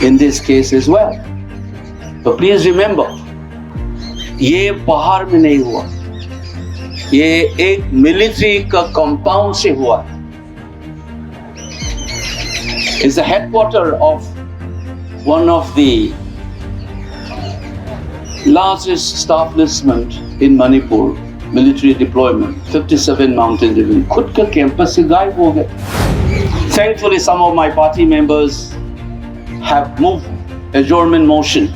in this case as well. So please remember, ये बाहर में नहीं हुआ, ये एक मिलिट्री का कंपाउंड से हुआ है. It's the headquarter of one of the largest establishment in Manipur, military deployment, 57 mountain division. खुद का कैंपस से गायब हो गए. Thankfully, some of my party members have moved adjournment motion.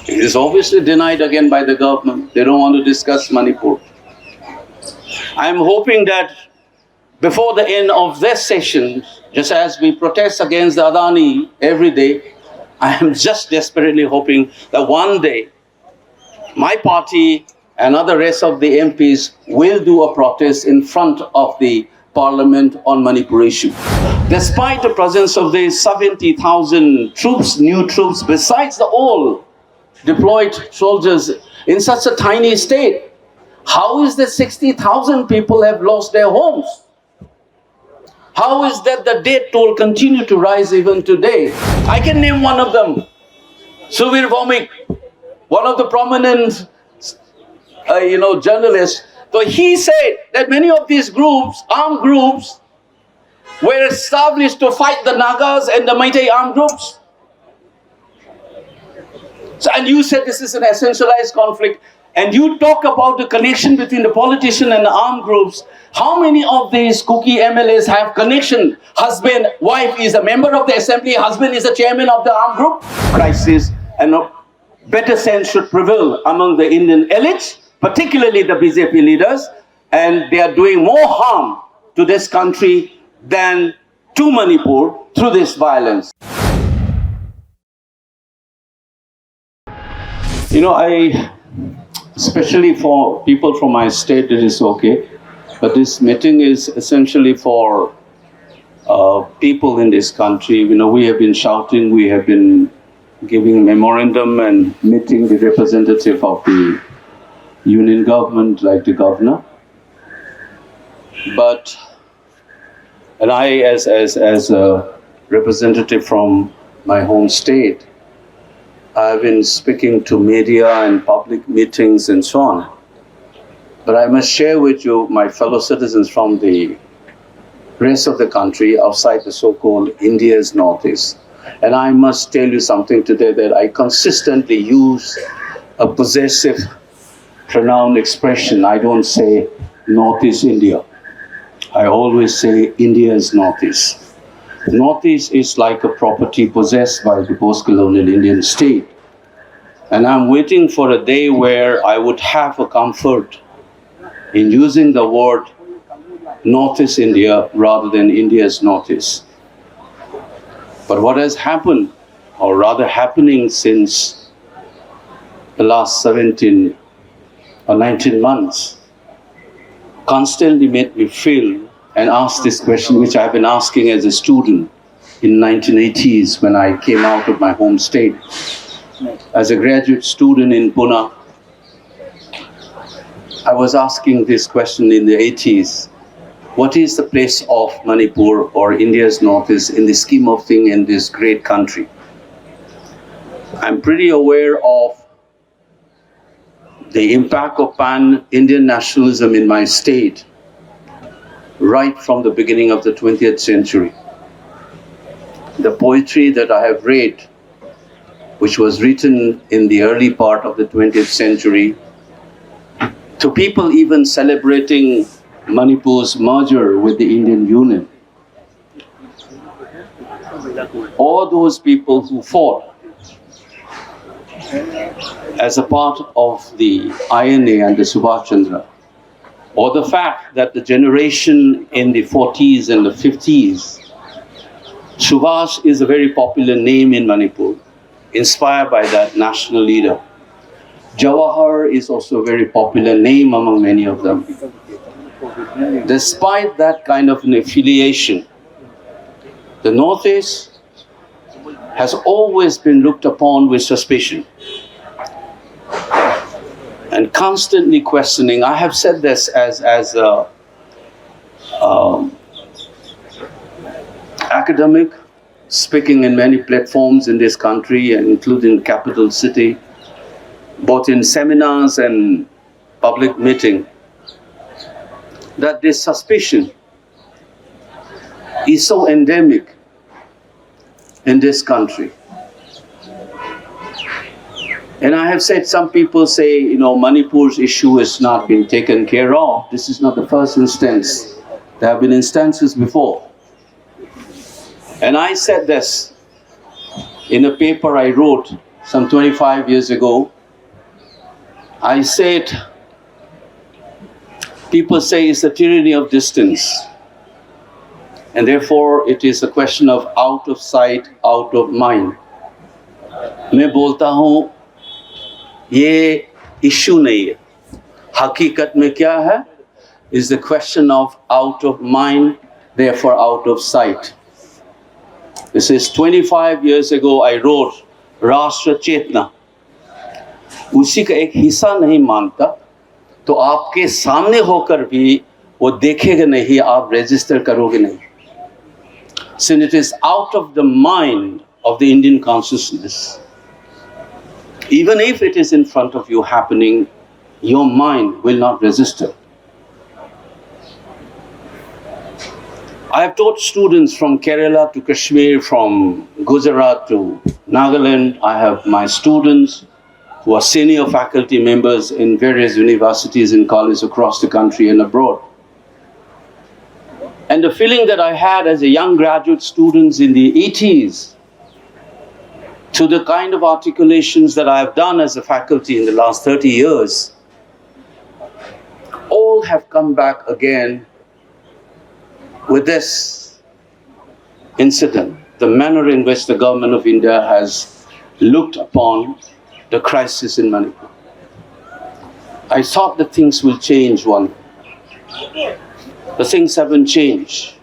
It is obviously denied again by the government. They don't want to discuss Manipur. I am hoping that before the end of this session, just as we protest against the Adani every day, I am just desperately hoping that one day my party and other rest of the MPs will do a protest in front of the Parliament on Manipur issue. Despite the presence of the 70,000 troops, new troops, besides the all deployed soldiers in such a tiny state, how is that 60,000 people have lost their homes? How is that the death toll continue to rise even today? I can name one of them, Suvir Vomik, one of the prominent journalists. So he said that many of these groups, armed groups, were established to fight the Nagas and the Meitei armed groups. So, and you said this is an essentialized conflict, and you talk about the connection between the politician and the armed groups. How many of these cookie MLAs have connection? Husband, wife is a member of the assembly, husband is the chairman of the armed group. Crisis and a better sense should prevail among the Indian elites, particularly the BJP leaders, and they are doing more harm to this country than to Manipur through this violence. Especially for people from my state, it is okay. But this meeting is essentially for people in this country. We have been shouting, we have been giving memorandum and meeting the representative of the union government, like the governor. And I, as a representative from my home state, I've been speaking to media and public meetings and so on. But I must share with you, my fellow citizens from the rest of the country outside the so-called India's Northeast. And I must tell you something today, that I consistently use a possessive pronoun expression. I don't say Northeast India. I always say India's Northeast. Northeast is like a property possessed by the post-colonial Indian state. And I'm waiting for a day where I would have a comfort in using the word Northeast India rather than India's Northeast. But what has happened, or rather happening since the last 17 or 19 months, constantly made me feel and ask this question, which I've been asking as a student in 1980s when I came out of my home state. As a graduate student in Pune, I was asking this question in the 80s. What is the place of Manipur or India's Northeast in the scheme of things in this great country? I'm pretty aware of the impact of pan-Indian nationalism in my state right from the beginning of the 20th century. The poetry that I have read, which was written in the early part of the 20th century, to people even celebrating Manipur's merger with the Indian Union. All those people who fought as a part of the INA and the Subhash Chandra, or the fact that the generation in the 40s and the 50s, Subhash is a very popular name in Manipur, inspired by that national leader. Jawahar is also a very popular name among many of them. Despite that kind of an affiliation, the Northeast has always been looked upon with suspicion and constantly questioning. I have said this as academic, speaking in many platforms in this country, and including the capital city, both in seminars and public meeting, that this suspicion is so endemic in this country. And I have said, some people say, you know, Manipur's issue has not been taken care of. This is not the first instance. There have been instances before. And I said this in a paper I wrote some 25 years ago. I said, people say it's a tyranny of distance. And therefore, it is a question of out of sight, out of mind. मैं बोलता हूँ, ये issue नहीं है. हकीकत में क्या है? Is the question of out of mind, therefore out of sight. This is 25 years ago I wrote राष्ट्र चेतना. उसी का एक हिस्सा नहीं मानता, तो आपके सामने होकर भी वो देखेगा नहीं, आप register करोगे नहीं. Since it is out of the mind of the Indian consciousness, even if it is in front of you happening, your mind will not register. I have taught students from Kerala to Kashmir, from Gujarat to Nagaland. I have my students who are senior faculty members in various universities and colleges across the country and abroad. And the feeling that I had as a young graduate student in the 80s, to the kind of articulations that I have done as a faculty in the last 30 years, all have come back again with this incident, the manner in which the government of India has looked upon the crisis in Manipur. I thought that things will change one day. The things haven't changed.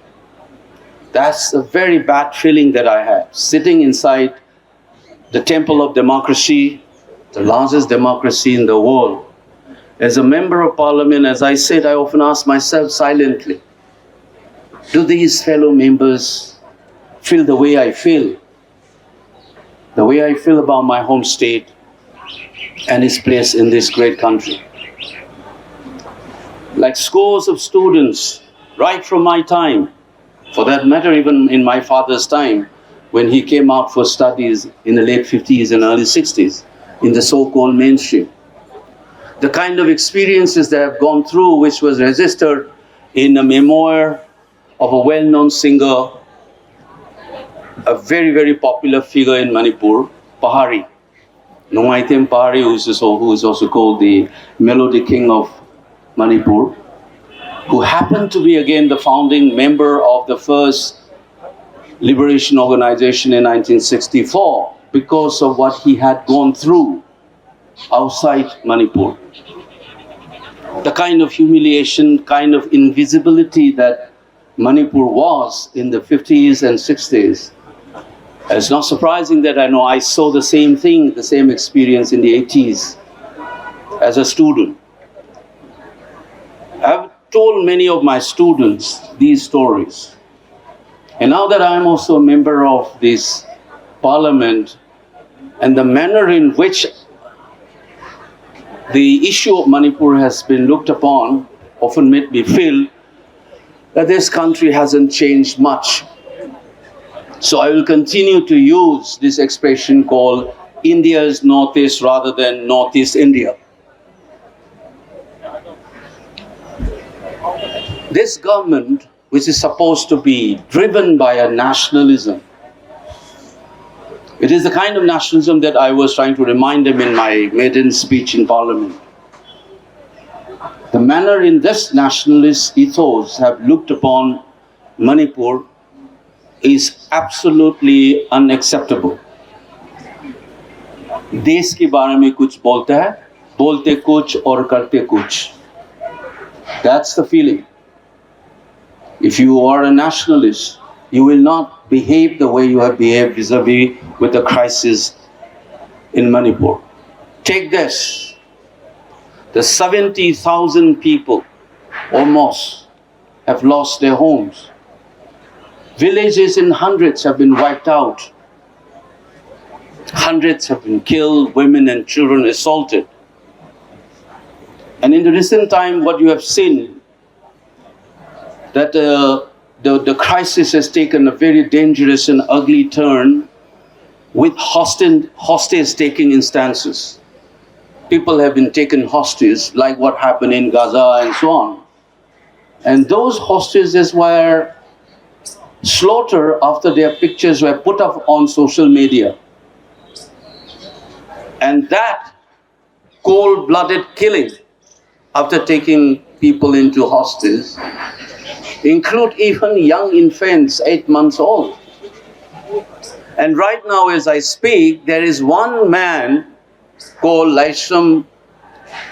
That's a very bad feeling that I have, sitting inside the temple of democracy, the largest democracy in the world. As a member of parliament, as I said, I often ask myself silently, do these fellow members feel the way I feel? The way I feel about my home state and its place in this great country? Like scores of students, right from my time, for that matter even in my father's time, when he came out for studies in the late 50s and early 60s, in the so-called mainstream. The kind of experiences they have gone through, which was registered in a memoir of a well-known singer, a very, very popular figure in Manipur, Pahari. Nongaitem Pahari, who is also called the Melody King of Manipur, who happened to be again the founding member of the first liberation organization in 1964 because of what he had gone through outside Manipur. The kind of humiliation, kind of invisibility that Manipur was in the 50s and 60s. It's not surprising that I know I saw the same thing, the same experience in the 80s as a student. I've told many of my students these stories. And now that I'm also a member of this parliament, and the manner in which the issue of Manipur has been looked upon often made me feel that this country hasn't changed much. So I will continue to use this expression called India's Northeast rather than Northeast India. This government, which is supposed to be driven by a nationalism, it is the kind of nationalism that I was trying to remind them in my maiden speech in Parliament. The manner in this nationalist ethos have looked upon Manipur is absolutely unacceptable. देश के बारे में कुछ बोलता है, बोलते कुछ और करते कुछ. That's the feeling. If you are a nationalist, you will not behave the way you have behaved vis-a-vis with the crisis in Manipur. Take this. The 70,000 people almost have lost their homes. Villages in hundreds have been wiped out. Hundreds have been killed, women and children assaulted. And in the recent time, what you have seen, that the crisis has taken a very dangerous and ugly turn with hostage-taking instances. People have been taken hostage, like what happened in Gaza and so on. And those hostages were slaughtered after their pictures were put up on social media. And that cold-blooded killing after taking people into hostage include even young infants, 8 months old. And right now, as I speak, there is one man called Laisham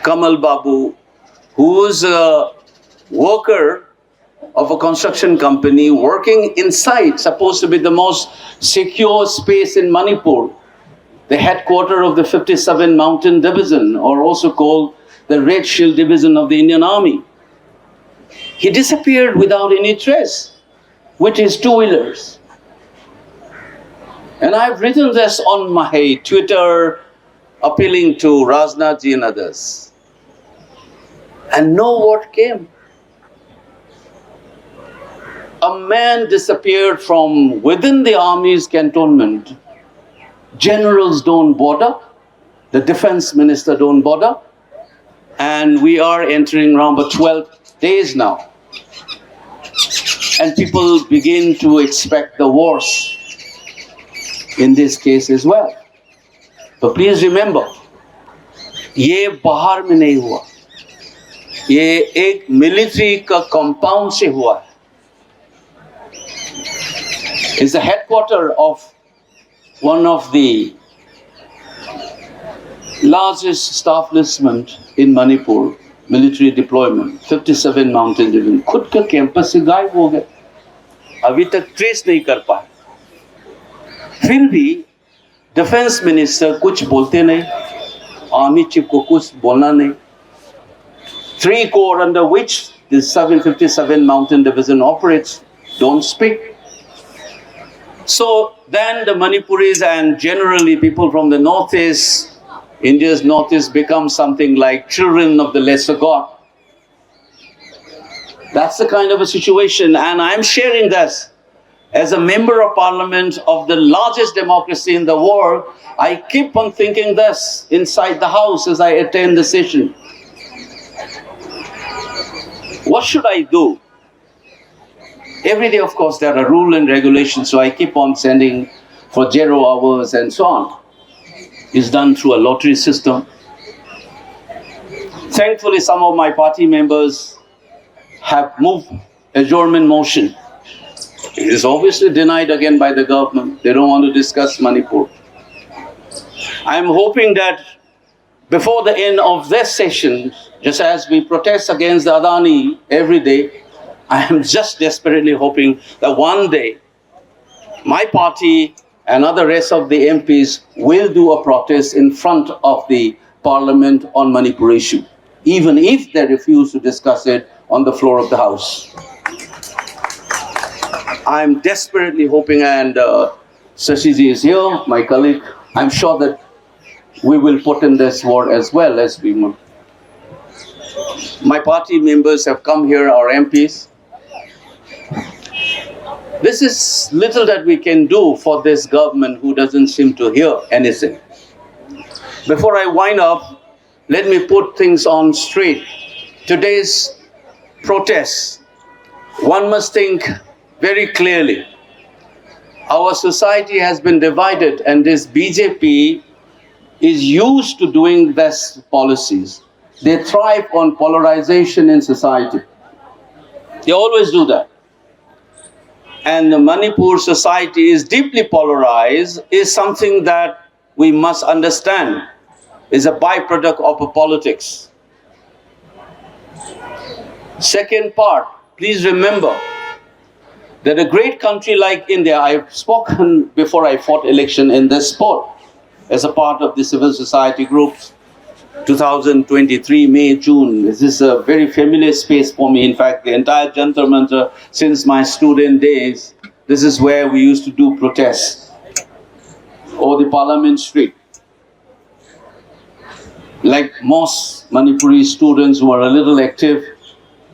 Kamal Babu, who is a worker of a construction company working inside, supposed to be the most secure space in Manipur, the headquarters of the 57 Mountain Division, or also called the Red Shield Division of the Indian Army. He disappeared without any trace with his two-wheelers. And I've written this on my Twitter, appealing to Rajnathji and others. And no word came. A man disappeared from within the army's cantonment. Generals don't bother. The defense minister don't bother. And we are entering around the 12 days now. And people begin to expect the worst in this case as well. So please remember, ये बाहर में नहीं हुआ, ये एक military का compound से हुआ है. It's the headquarters of one of the largest establishment in Manipur, military deployment, 57 Mountain Division. खुद का कैंपस से गायब हो गए, अभी तक ट्रेस नहीं कर पाए. फिर भी डिफेंस मिनिस्टर कुछ बोलते नहीं, आर्मी चीफ को कुछ बोलना नहीं. 3 corps under which the 757 Mountain Division operates don't speak. So then the Manipuris and generally people from the northeast, India's northeast, become something like children of the lesser God. That's the kind of a situation, and I'm sharing this. As a member of parliament of the largest democracy in the world, I keep on thinking this inside the house as I attend the session. What should I do? Every day, of course, there are rules and regulations, so I keep on sending for 0 hours and so on. It's done through a lottery system. Thankfully, some of my party members have moved adjournment motion. It is obviously denied again by the government. They don't want to discuss Manipur. I am hoping that before the end of this session, just as we protest against the Adani every day, I am just desperately hoping that one day my party and other rest of the MPs will do a protest in front of the parliament on Manipur issue, even if they refuse to discuss it on the floor of the house. I'm desperately hoping, and Sashiji is here, my colleague. I'm sure that we will put in this word as well as Bimol. My party members have come here, our MPs. This is little that we can do for this government who doesn't seem to hear anything. Before I wind up, let me put things on straight. Today's protest, one must think very clearly. Our society has been divided, and this BJP is used to doing these policies. They thrive on polarization in society. They always do that. And the Manipur society is deeply polarized, is something that we must understand is a byproduct of politics. Second part, please remember that a great country like India, I've spoken before I fought election in this spot as a part of the civil society groups, 2023, May, June. This is a very familiar space for me. In fact, the entire Jantar Mantar since my student days This is where we used to do protests, or the Parliament Street. Like most Manipuri students who are a little active,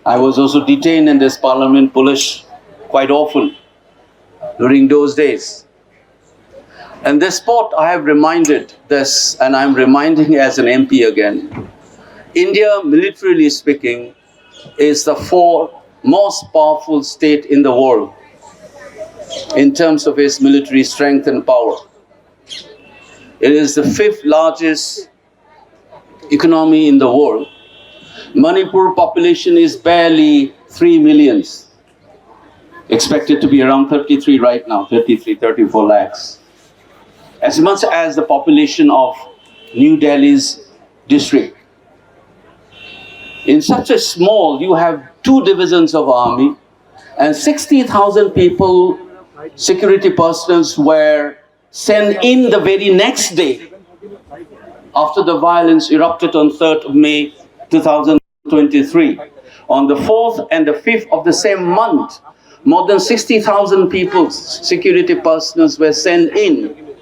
I was also detained in this Parliament police quite often during those days. And this spot, I have reminded this, and I'm reminding as an MP again. India, militarily speaking, is the fourth most powerful state in the world in terms of its military strength and power. It is the fifth largest economy in the world. Manipur population is barely 3 million. Expected to be around 33 right now, 33, 34 lakhs. As much as the population of New Delhi's district. In such a small, you have 2 divisions of army and 60,000 people, security personnel were sent in the very next day after the violence erupted on 3rd of May 2023. On the 4th and the 5th of the same month, more than 60,000 people, security personnel were sent in.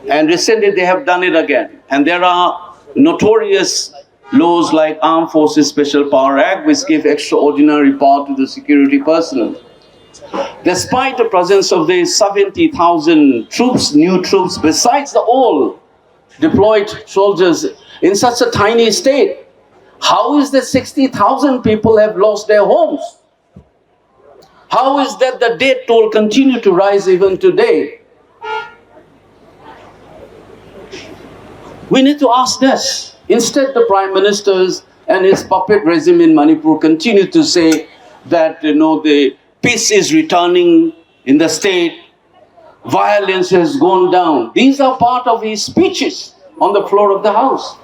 And recently they have done it again. And there are notorious laws like Armed Forces Special Power Act, which give extraordinary power to the security personnel. Despite the presence of the 70,000 troops, new troops, besides the all deployed soldiers in such a tiny state, how is that 60,000 people have lost their homes? How is that the death toll continue to rise even today? We need to ask this. Instead, the Prime Ministers and his puppet regime in Manipur continue to say that, the peace is returning in the state, violence has gone down. These are part of his speeches on the floor of the House.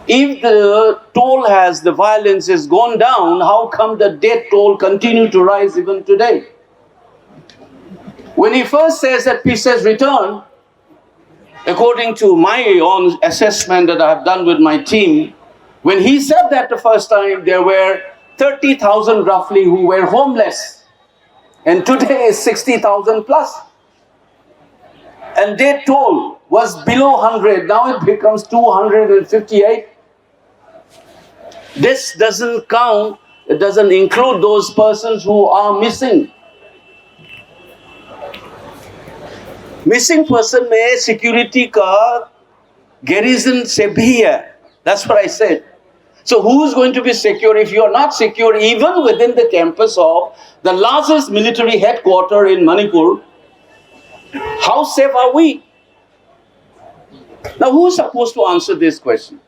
If the the violence has gone down, how come the death toll continue to rise even today? When he first says that peace has returned, according to my own assessment that I have done with my team, when he said that the first time, there were 30,000 roughly who were homeless. And today is 60,000 plus. And death toll was below 100. Now it becomes 258. This doesn't count, it doesn't include those persons who are missing. Missing person में security का garrison से भी है. That's what I said. So who's going to be secure if you're not secure even within the campus of the largest military headquarters in Manipur? How safe are we? Now who's supposed to answer these questions?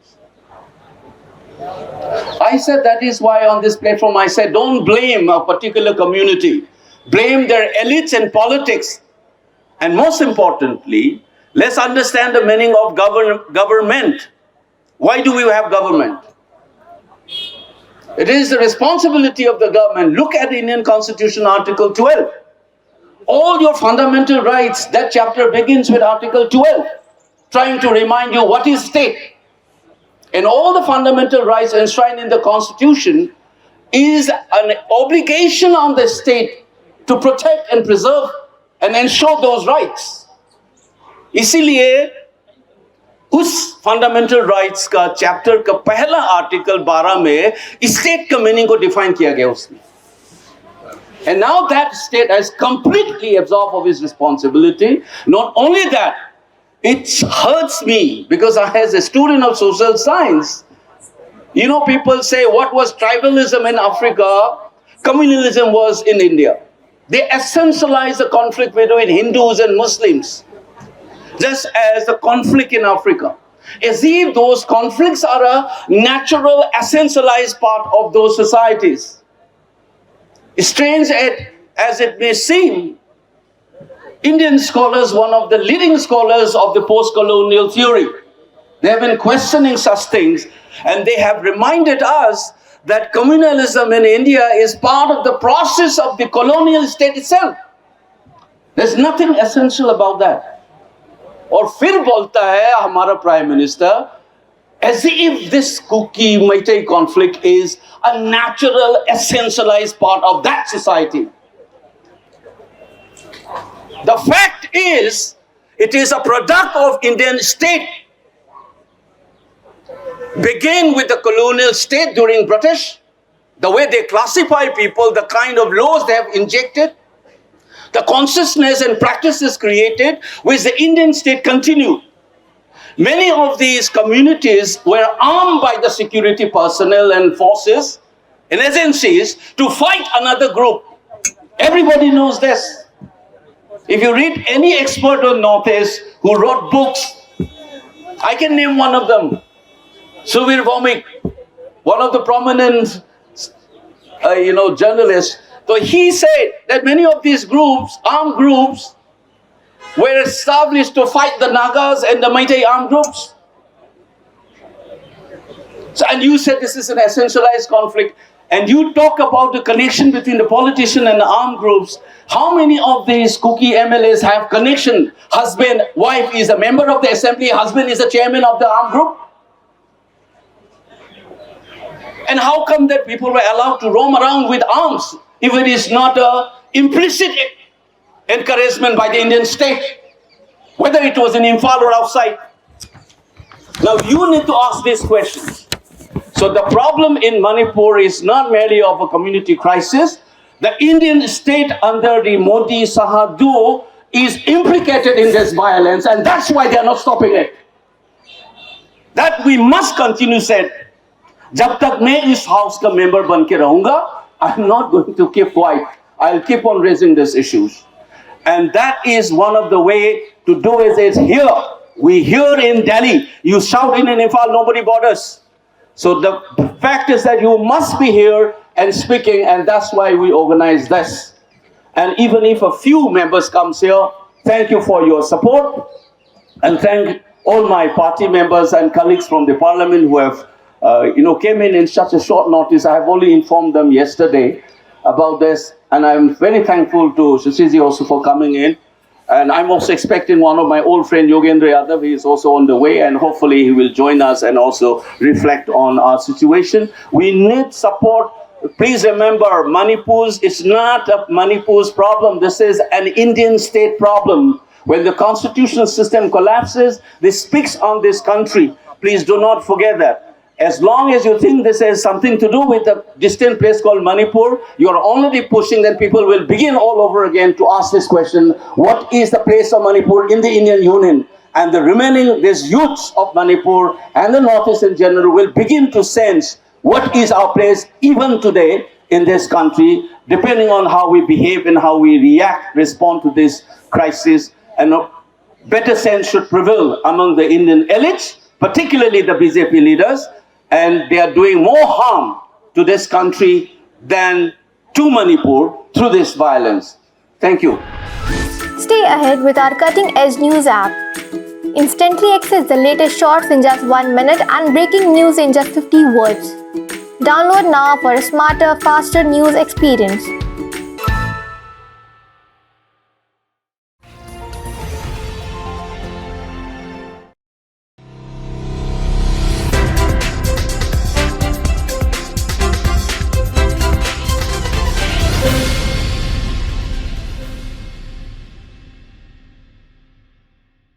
I said that is why on this platform I said don't blame a particular community. Blame their elites and politics. And most importantly, let's understand the meaning of government. Why do we have government? It is the responsibility of the government. Look at the Indian Constitution, Article 12. All your fundamental rights, that chapter begins with Article 12, trying to remind you what is state. And all the fundamental rights enshrined in the Constitution is an obligation on the state to protect and preserve and ensure those rights. इसीलिए उस fundamental rights का chapter का पहला article 12 में state का meaning को define किया गया उसमें. And now that state has completely absorbed of its responsibility. Not only that, it hurts me because as a student of social science, people say what was tribalism in Africa, communalism was in India. They essentialize the conflict between Hindus and Muslims, just as the conflict in Africa. As if those conflicts are a natural, essentialized part of those societies. Strange as it may seem, Indian scholars, one of the leading scholars of the post-colonial theory, they have been questioning such things, and they have reminded us that communalism in India is part of the process of the colonial state itself. There's nothing essential about that. और फिर बोलता है हमारा Prime Minister, as if this The fact is, it is a product of Indian state. Begin with the colonial state during British, the way they classify people, the kind of laws they have injected, the consciousness and practices created, which the Indian state continued. Many of these communities were armed by the security personnel and forces and agencies to fight another group. Everybody knows this. If you read any expert on Northeast who wrote books, I can name one of them, Suvir Vomik, one of the prominent journalists. So he said that many of these groups, armed groups, were established to fight the Nagas and the Meitei armed groups. So, and you said this is an essentialized conflict, and you talk about the connection between the politician and the armed groups. How many of these cookie MLAs have connection? Husband, wife is a member of the assembly, husband is the chairman of the armed group. And how come that people were allowed to roam around with arms if it is not an implicit encouragement by the Indian state, whether it was in Imphal or outside? Now you need to ask these questions. So the problem in Manipur is not merely of a community crisis. The Indian state under the Modi Saha duo is implicated in this violence, and that's why they are not stopping it. That we must continue said. जब तक मैं इस house का member बन के रहूंगा, I'm not going to keep quiet. I'll keep on raising these issues. And that is one of the way to do it is here. We here in Delhi, you shout in Imphal, nobody bothers. So the fact is that you must be here and speaking, and that's why we organize this. And even if a few members comes here, thank you for your support, and thank all my party members and colleagues from the parliament who have came in such a short notice. I have only informed them yesterday about this, and I'm very thankful to Shashiji also for coming in. And I'm also expecting one of my old friend Yogendra Yadav. He is also on the way, and hopefully he will join us and also reflect on our situation. We need support. Please remember, it's not a Manipur's problem. This is an Indian state problem. When the constitutional system collapses, this speaks on this country. Please do not forget that. As long as you think this has something to do with a distant place called Manipur, you are already pushing that people will begin all over again to ask this question, what is the place of Manipur in the Indian Union? And the remaining, these youths of Manipur and the Northeast in general will begin to sense what is our place even today in this country, depending on how we behave and how we react, respond to this crisis. And a better sense should prevail among the Indian elites, particularly the BJP leaders. And they are doing more harm to this country than to Manipur through this violence. Thank you. Stay ahead with our cutting-edge news app. Instantly access the latest shorts in just 1 minute and breaking news in just 50 words. Download now for a smarter, faster news experience.